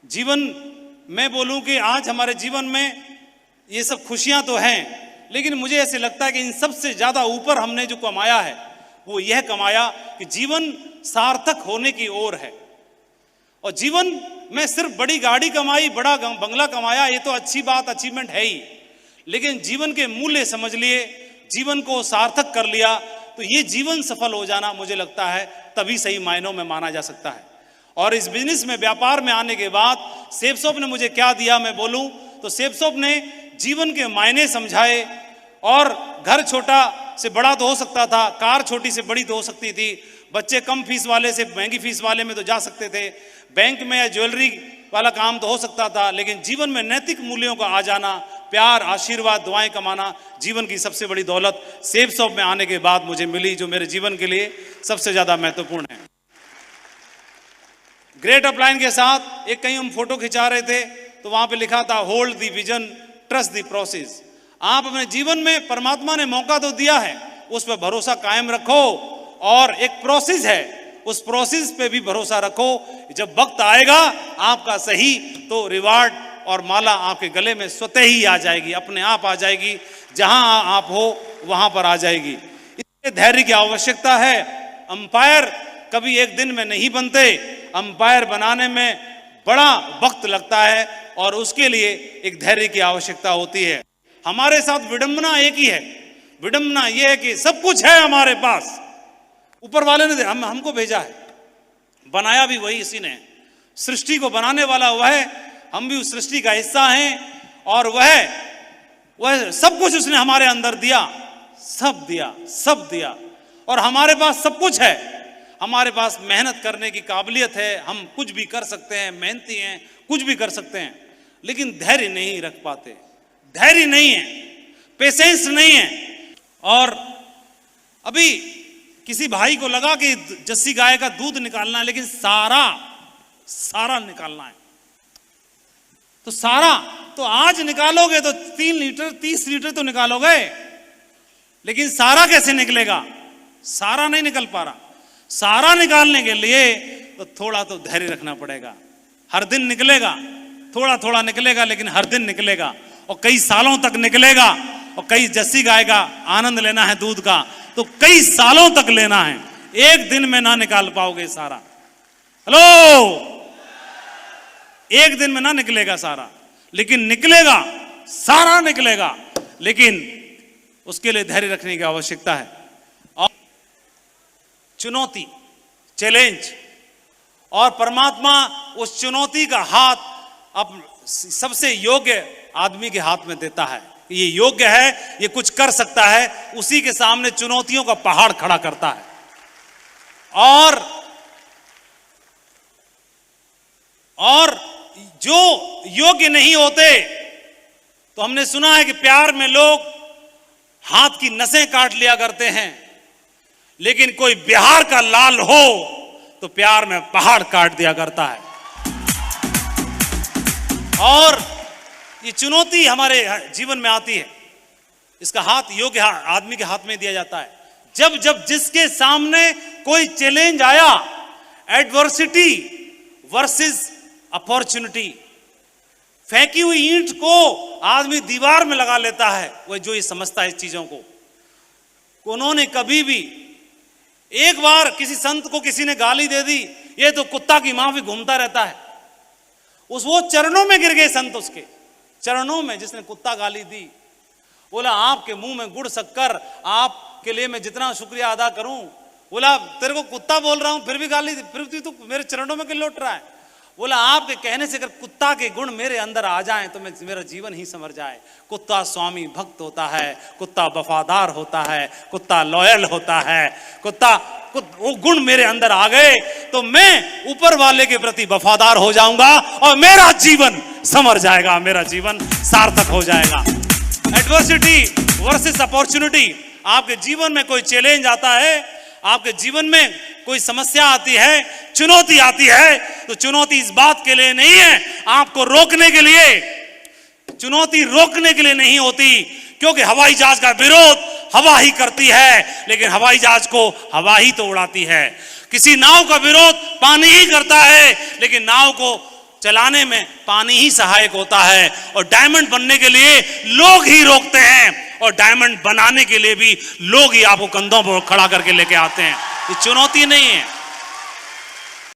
जीवन मैं बोलूं कि आज हमारे जीवन में ये सब खुशियां तो हैं, लेकिन मुझे ऐसे लगता है कि इन सबसे ज्यादा ऊपर हमने जो कमाया है वो यह कमाया कि जीवन सार्थक होने की ओर है। और जीवन में सिर्फ बड़ी गाड़ी कमाई, बड़ा बंगला कमाया, ये तो अच्छी बात, अचीवमेंट है ही, लेकिन जीवन के मूल्य समझ लिए, जीवन को सार्थक कर लिया, तो ये जीवन सफल हो जाना मुझे लगता है तभी सही मायनों में माना जा सकता है। और इस बिजनेस में, व्यापार में आने के बाद सेफ शॉप ने मुझे क्या दिया मैं बोलूं तो सेफ शॉप ने जीवन के मायने समझाए। और घर छोटा से बड़ा तो हो सकता था, कार छोटी से बड़ी तो हो सकती थी, बच्चे कम फीस वाले से महंगी फीस वाले में तो जा सकते थे, बैंक में या ज्वेलरी वाला काम तो हो सकता था, लेकिन जीवन में नैतिक मूल्यों का आ जाना, प्यार, आशीर्वाद, दुआएं कमाना जीवन की सबसे बड़ी दौलत सेफ शॉप में आने के बाद मुझे मिली, जो मेरे जीवन के लिए सबसे ज्यादा महत्वपूर्ण है। ग्रेट अपलाइन के साथ एक कहीं हम फोटो खिंचा रहे थे तो वहां पे लिखा था hold the vision, trust the process. आप अपने जीवन में परमात्मा ने मौका तो दिया है, उस पर भरोसा कायम रखो, और एक प्रोसेस है, उस प्रोसेस पे भी भरोसा रखो। जब वक्त आएगा आपका सही, तो रिवार्ड और माला आपके गले में स्वतः ही आ जाएगी, अपने आप आ जाएगी, जहां आप हो वहां पर आ जाएगी। इसलिए धैर्य की आवश्यकता है। अंपायर कभी एक दिन में नहीं बनते, अंपायर बनाने में बड़ा वक्त लगता है और उसके लिए एक धैर्य की आवश्यकता होती है। हमारे साथ विडंबना एक ही है, विडंबना यह है कि सब कुछ है हमारे पास, ऊपर वाले ने हमको भेजा है, बनाया भी वही इसी ने, सृष्टि को बनाने वाला वह है, हम भी उस सृष्टि का हिस्सा हैं, और वह सब कुछ उसने हमारे अंदर दिया, सब दिया, सब दिया, और हमारे पास सब कुछ है। हमारे पास मेहनत करने की काबिलियत है, हम कुछ भी कर सकते हैं, मेहनती हैं, कुछ भी कर सकते हैं, लेकिन धैर्य नहीं रख पाते, धैर्य नहीं है, पेशेंस नहीं है। और अभी किसी भाई को लगा कि जर्सी गाय का दूध निकालना है, लेकिन सारा निकालना है, तो सारा तो आज निकालोगे तो 3 लीटर 30 लीटर तो निकालोगे, लेकिन सारा कैसे निकलेगा? सारा नहीं निकल पा रहा। सारा निकालने के लिए तो थोड़ा तो धैर्य रखना पड़ेगा। हर दिन निकलेगा, थोड़ा थोड़ा निकलेगा, लेकिन हर दिन निकलेगा, और कई सालों तक निकलेगा। और कई जर्सी गाय का आनंद लेना है दूध का, तो कई सालों तक लेना है, एक दिन में ना निकाल पाओगे सारा। हेलो, एक दिन में ना निकलेगा सारा, लेकिन निकलेगा, सारा निकलेगा, लेकिन उसके लिए धैर्य रखने की आवश्यकता है। और चुनौती, चैलेंज, और परमात्मा उस चुनौती का हाथ अब सबसे योग्य आदमी के हाथ में देता है। ये योग्य है, ये कुछ कर सकता है, उसी के सामने चुनौतियों का पहाड़ खड़ा करता है। और जो योग्य नहीं होते, तो हमने सुना है कि प्यार में लोग हाथ की नसें काट लिया करते हैं, लेकिन कोई बिहार का लाल हो तो प्यार में पहाड़ काट दिया करता है। और ये चुनौती हमारे जीवन में आती है, इसका हाथ योग्य आदमी के हाथ में दिया जाता है। जब जिसके सामने कोई चैलेंज आया, एडवर्सिटी वर्सेस अपॉर्चुनिटी, फेंकी हुई ईंट को आदमी दीवार में लगा लेता है, वह जो ये समझता है इस चीजों को। उन्होंने कभी भी, एक बार किसी संत को किसी ने गाली दे दी, ये तो कुत्ता की माफी घूमता रहता है, वो चरणों में गिर गए संत, उसके चरणों में, जिसने कुत्ता गाली दी। बोला आपके मुंह में गुड़ शक्कर, आपके लिए मैं जितना शुक्रिया अदा करूं। बोला तेरे को कुत्ता बोल रहा हूं फिर भी गाली, फिर तू मेरे चरणों में क्यों लौट रहा है? बोला आपके कहने से अगर कुत्ता के गुण मेरे अंदर आ जाएं तो मेरा जीवन ही संवर जाए। कुत्ता स्वामी भक्त होता है, कुत्ता वफादार होता है, कुत्ता लॉयल होता है, वो गुण मेरे अंदर आ गए तो मैं ऊपर वाले के प्रति वफादार हो जाऊंगा और मेरा जीवन संवर जाएगा, मेरा जीवन सार्थक हो जाएगा। Adversity versus opportunity. आपके जीवन में कोई चैलेंज आता है, आपके जीवन में कोई समस्या आती है, चुनौती आती है, तो चुनौती इस बात के लिए नहीं है आपको रोकने के लिए, चुनौती रोकने के लिए नहीं होती, क्योंकि हवाई जहाज का विरोध हवा ही करती है, लेकिन हवाई जहाज को हवा ही तो उड़ाती है। किसी नाव का विरोध पानी ही करता है, लेकिन नाव को चलाने में पानी ही सहायक होता है, और डायमंड बनने के लिए लोग ही रोकते हैं, और डायमंड बनाने के लिए भी लोग ही आपको कंधों पर खड़ा करके लेके आते हैं। ये चुनौती नहीं है।